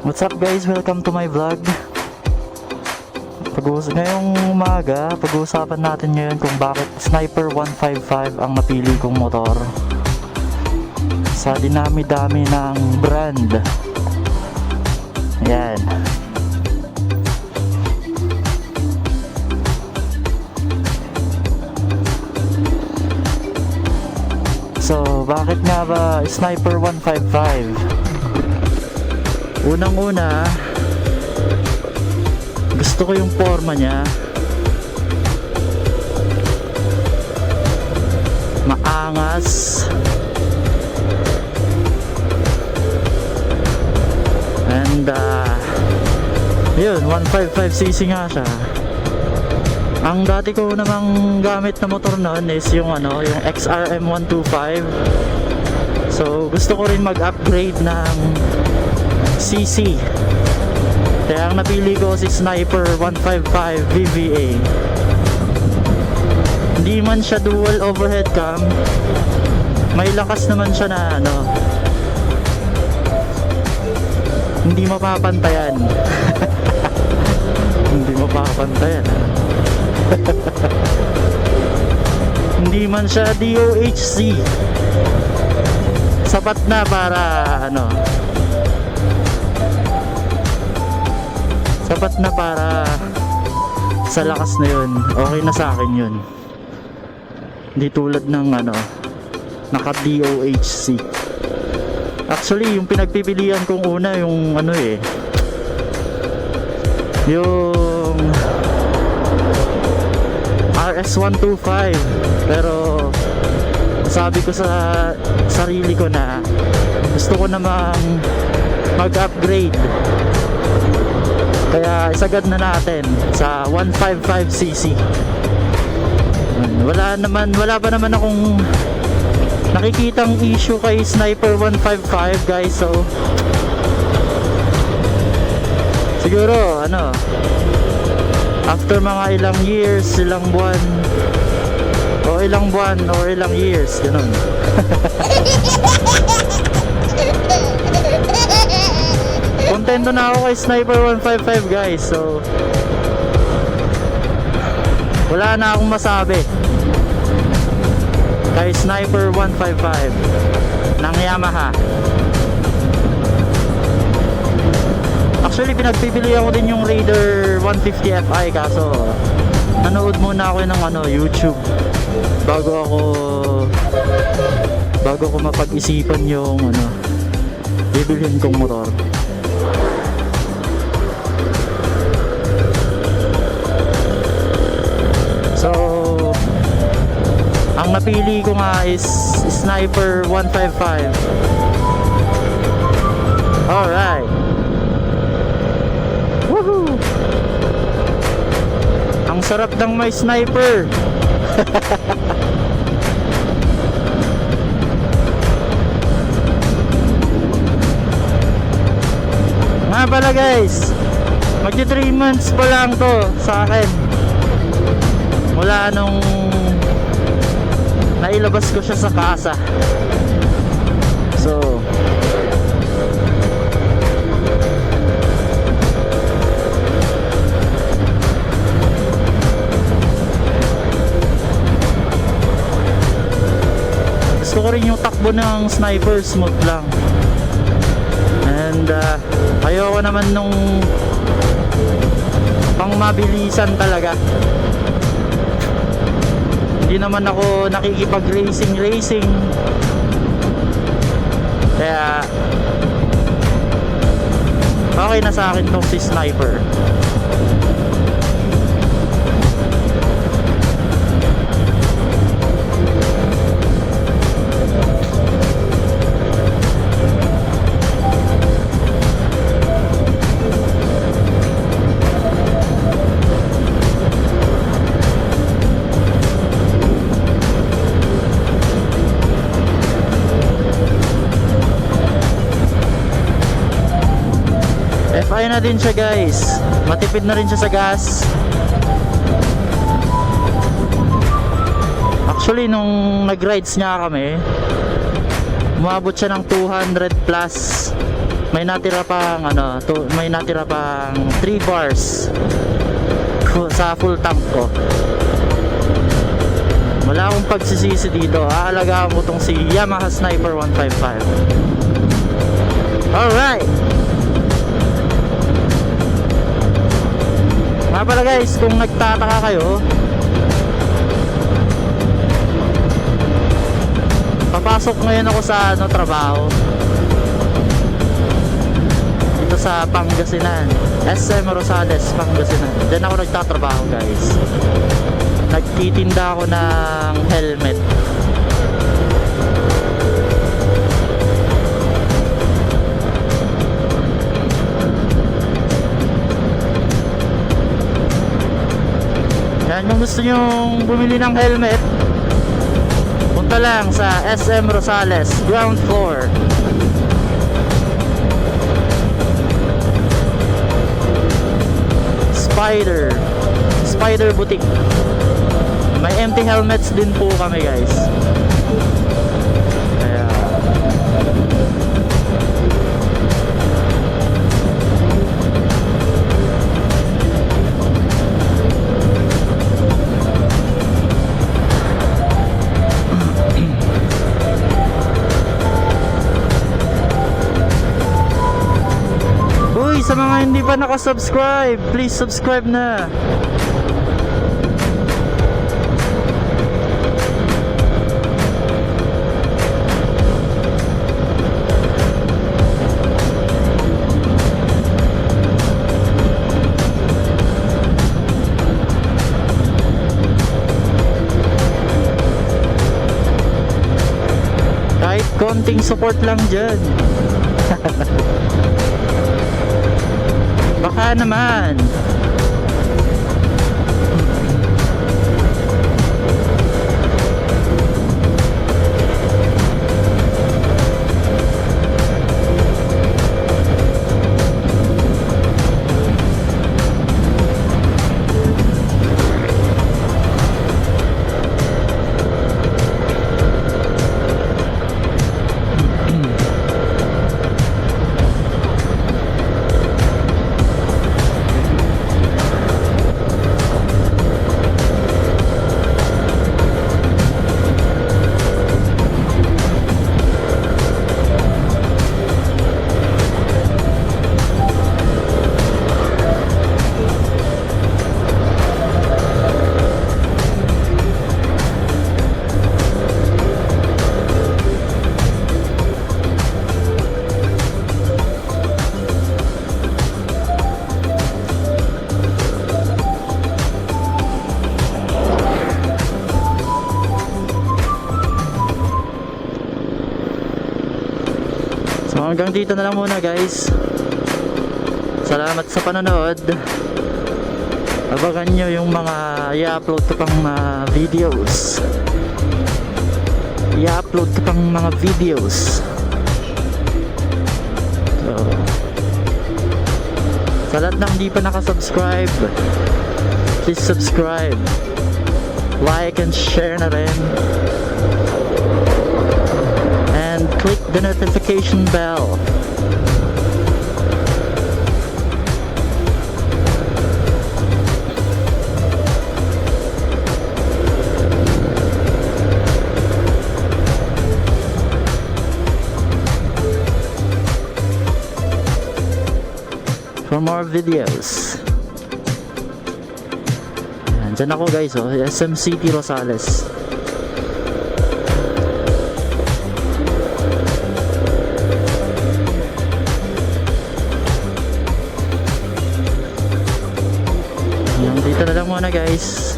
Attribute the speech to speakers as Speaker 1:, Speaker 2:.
Speaker 1: What's up guys? Welcome to my vlog. Ngayong umaga, pag-uusapan natin ngayon kung bakit Sniper 155 ang napili kong motor. Sa dinami-dami ng brand. Ayan. So, bakit nga ba Sniper 155? Unang-una, gusto ko yung forma niya. Maangas. And yun, 155cc nga siya. Ang dati ko namang gamit na motor noon is yung yung XRM 125. So gusto ko rin mag-upgrade ng CC. Kaya ang napili ko si Sniper 155 VVA. Hindi man siya dual overhead cam, may lakas naman siya na hindi mapapantayan. Hindi mapapantayan. Hindi man siya DOHC. Sapat na para sapat na para sa lakas na yun. Okay na sa akin yun. Hindi tulad ng naka DOHC. Actually yung pinagpipilian kong una yung yung RS125, pero sabi ko sa sarili ko na gusto ko namang mag-upgrade. Kaya isagad na natin sa 155cc. Wala pa naman akong nakikitang issue kay Sniper 155 guys. So siguro after mga ilang years, ilang buwan or ilang years, ganun. Kontento na ako kay Sniper 155 guys. So wala na akong masabi kay Sniper 155 ng Yamaha. Actually pinagpipili ako din yung Raider 150 Fi, kaso nanood muna ako ng YouTube bago ko mapag-isipan yung bibilhin kong motor. So ang napili ko nga is Sniper 155. Alright. Woohoo! Ang sarap ng may sniper. Nga pala guys, magti 3 months pa lang to sa akin mula nung nailabas ko siya sa kasa. So gusto ko rin yung takbo ng Sniper, smooth lang. And ayoko naman nung pang mabilisan talaga. Hindi naman ako nakikipag-racing. Kaya okay na sa akin tong si Sniper. FI na din siya guys, matipid na rin siya sa gas. Actually nung nag-rides niya kami, umabot siya ng 200 plus may natira pang ano, may natira pang 3 bars sa full tank ko. Wala akong pagsisisi dito. Aalagaan ko tong si Yamaha Sniper 155. Alright. Nga pala guys, kung nagtataka kayo, papasok ngayon ako sa ano, trabaho dito sa Pangasinan, SM Rosales, Pangasinan. Diyan ako nagtatrabaho guys. Nagtitinda ako ng helmet. Yan, kung gusto nyong bumili ng helmet, punta lang sa SM Rosales, ground floor. Spider Boutique. May empty helmets din po kami guys. Kaya uy, sa mga hindi pa nakasubscribe, please subscribe na. Kahit konting support lang dyan. Baka naman. So hanggang dito na lang muna guys. Salamat sa panonood. Abangan nyo yung mga i-upload ko pang videos. I-upload ko pang mga videos. So sa lahat ng hindi pa nakasubscribe, please subscribe, like and share na rin, and click the notification bell. For more videos. Ayan, dyan ako guys, oh, SM City Rosales. Ayan, dito na lang muna guys.